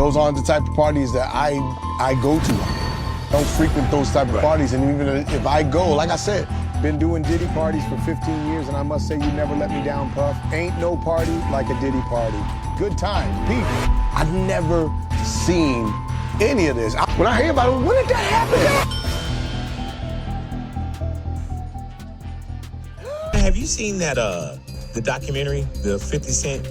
Those aren't the type of parties that I go to. Don't frequent those type of parties, and even if I go, like I said, been doing Diddy parties for 15 years, and I must say you never let me down, Puff. Ain't no party like a Diddy party. Good time, people. I've never seen any of this. When I hear about it, when did that happen? Have you seen that the documentary, the 50 Cent?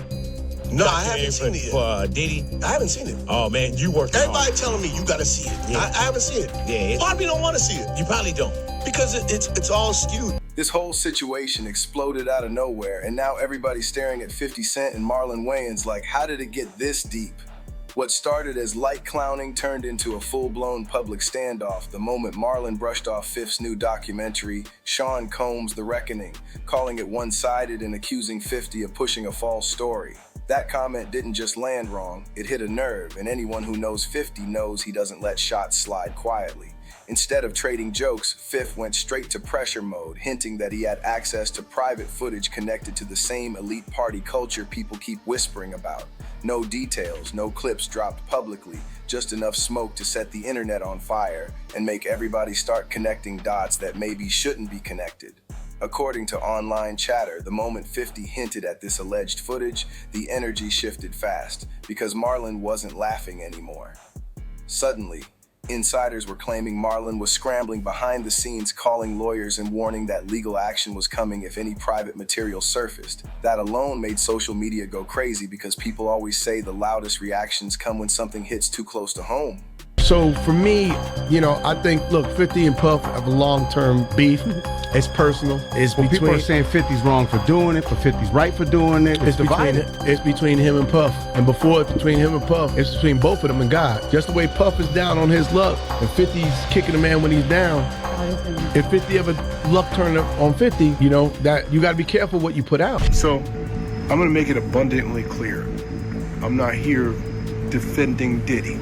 No, I haven't seen it yet. For Diddy? I haven't seen it. Oh man, you worked Everybody telling me you gotta see it. Yeah. I haven't seen it. Yeah, Part of me don't want to see it. You probably don't. Because it's all skewed. This whole situation exploded out of nowhere, and now everybody's staring at 50 Cent and Marlon Wayans like, how did it get this deep? What started as light clowning turned into a full-blown public standoff the moment Marlon brushed off Fifth's new documentary, Sean Combs' The Reckoning, calling it one-sided and accusing 50 of pushing a false story. That comment didn't just land wrong, it hit a nerve, and anyone who knows 50 knows he doesn't let shots slide quietly. Instead of trading jokes, Fifth went straight to pressure mode, hinting that he had access to private footage connected to the same elite party culture people keep whispering about. No details, no clips dropped publicly, just enough smoke to set the internet on fire and make everybody start connecting dots that maybe shouldn't be connected. According to online chatter, the moment 50 hinted at this alleged footage, the energy shifted fast because Marlon wasn't laughing anymore. Suddenly, insiders were claiming Marlon was scrambling behind the scenes, calling lawyers and warning that legal action was coming if any private material surfaced. That alone made social media go crazy because people always say the loudest reactions come when something hits too close to home. So for me, I think, look, 50 and Puff have a long-term beef. It's personal. It's Well, people are saying 50's wrong for doing it, 50's right for doing it. It's divided. It's between him and Puff. And before it's between him and Puff, it's between both of them and God. Just the way Puff is down on his luck, and 50's kicking a man when he's down. If 50 ever luck turned on 50, that you got to be careful what you put out. So, I'm going to make it abundantly clear. I'm not here defending Diddy.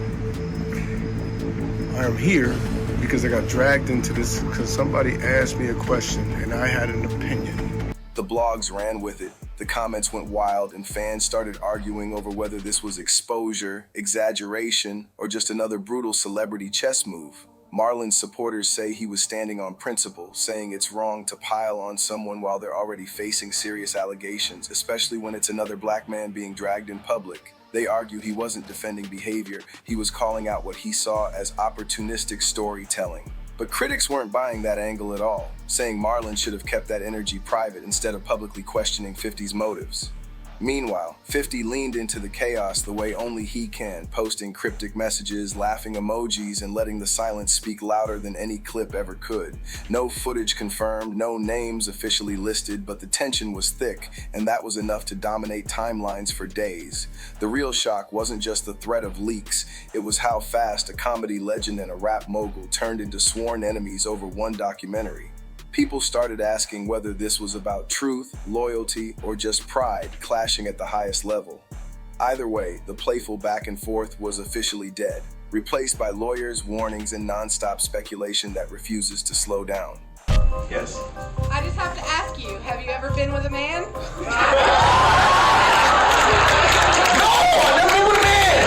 I am here because I got dragged into this because somebody asked me a question and I had an opinion. The blogs ran with it, the comments went wild, and fans started arguing over whether this was exposure, exaggeration, or just another brutal celebrity chess move. Marlon's supporters say he was standing on principle, saying it's wrong to pile on someone while they're already facing serious allegations, especially when it's another black man being dragged in public. They argue he wasn't defending behavior, he was calling out what he saw as opportunistic storytelling. But critics weren't buying that angle at all, saying Marlon should have kept that energy private instead of publicly questioning 50's motives. Meanwhile, 50 leaned into the chaos the way only he can, posting cryptic messages, laughing emojis, and letting the silence speak louder than any clip ever could. No footage confirmed, no names officially listed, but the tension was thick, and that was enough to dominate timelines for days. The real shock wasn't just the threat of leaks, it was how fast a comedy legend and a rap mogul turned into sworn enemies over one documentary. People started asking whether this was about truth, loyalty, or just pride clashing at the highest level. Either way, the playful back and forth was officially dead, replaced by lawyers, warnings, and non-stop speculation that refuses to slow down. Yes. I just have to ask you, have you ever been with a man? No! I've never been with a man!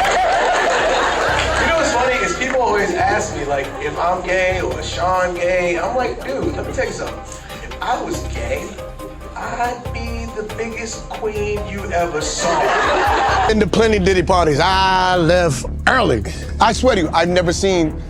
You know what's funny is people always ask me, like, if I'm gay or Sean gay. I'm like, dude, let me tell you something. If I was gay, I'd be the biggest queen you ever saw. In the plenty Diddy parties, I left early. I swear to you, I've never seen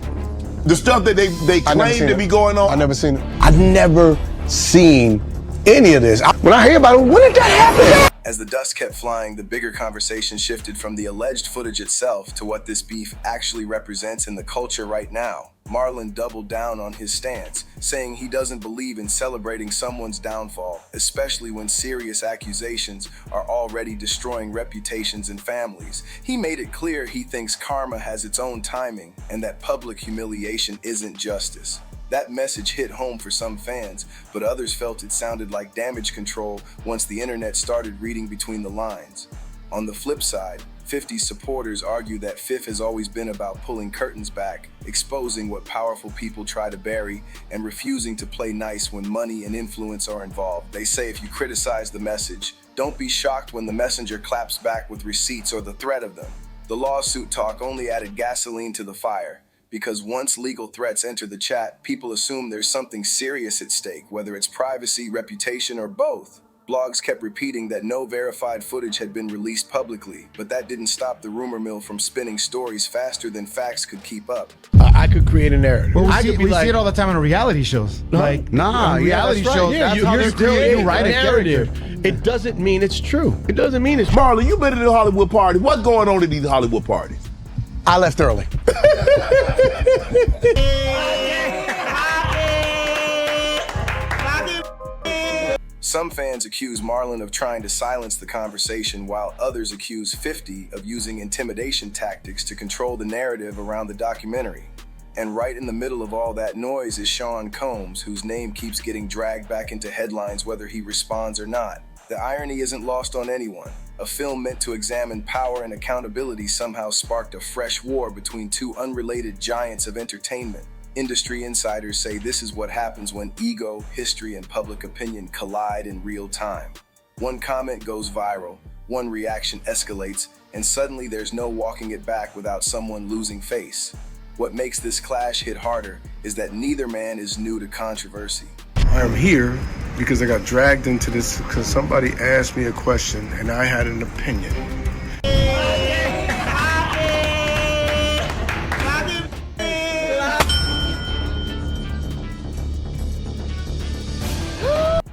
The stuff that they claim to be going on. I've never seen it. I've never seen any of this. When I hear about it, when did that happen? As the dust kept flying, the bigger conversation shifted from the alleged footage itself to what this beef actually represents in the culture right now. Marlon doubled down on his stance, saying he doesn't believe in celebrating someone's downfall, especially when serious accusations are already destroying reputations and families. He made it clear he thinks karma has its own timing and that public humiliation isn't justice. That message hit home for some fans, but others felt it sounded like damage control once the internet started reading between the lines. On the flip side, 50's supporters argue that Fifth has always been about pulling curtains back, exposing what powerful people try to bury, and refusing to play nice when money and influence are involved. They say if you criticize the message, don't be shocked when the messenger claps back with receipts or the threat of them. The lawsuit talk only added gasoline to the fire, because once legal threats enter the chat, people assume there's something serious at stake, whether it's privacy, reputation, or both. Blogs kept repeating that no verified footage had been released publicly, but that didn't stop the rumor mill from spinning stories faster than facts could keep up. I could create a narrative. Well, I we could be like, see it all the time on reality shows. nah, on reality that's right. shows. Yeah, That's how you're they're creating creating right a a narrative. character. It doesn't mean it's true. It doesn't mean it's true. Marlon, you been to the Hollywood party. What's going on at these Hollywood parties? I left early. Some fans accuse Marlon of trying to silence the conversation, while others accuse 50 of using intimidation tactics to control the narrative around the documentary. And right in the middle of all that noise is Sean Combs, whose name keeps getting dragged back into headlines whether he responds or not. The irony isn't lost on anyone. A film meant to examine power and accountability somehow sparked a fresh war between two unrelated giants of entertainment. Industry insiders say this is what happens when ego, history, and public opinion collide in real time. One comment goes viral, one reaction escalates, and suddenly there's no walking it back without someone losing face. What makes this clash hit harder is that neither man is new to controversy. I am here because I got dragged into this because somebody asked me a question and I had an opinion.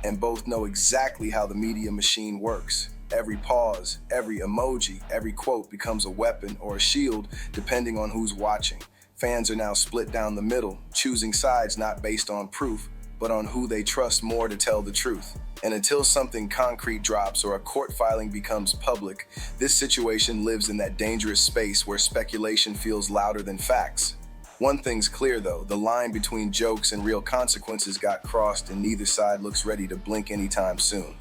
And both know exactly how the media machine works. Every pause, every emoji, every quote becomes a weapon or a shield depending on who's watching. Fans are now split down the middle, choosing sides not based on proof, but on who they trust more to tell the truth. And until something concrete drops or a court filing becomes public, this situation lives in that dangerous space where speculation feels louder than facts. One thing's clear though, the line between jokes and real consequences got crossed and neither side looks ready to blink anytime soon.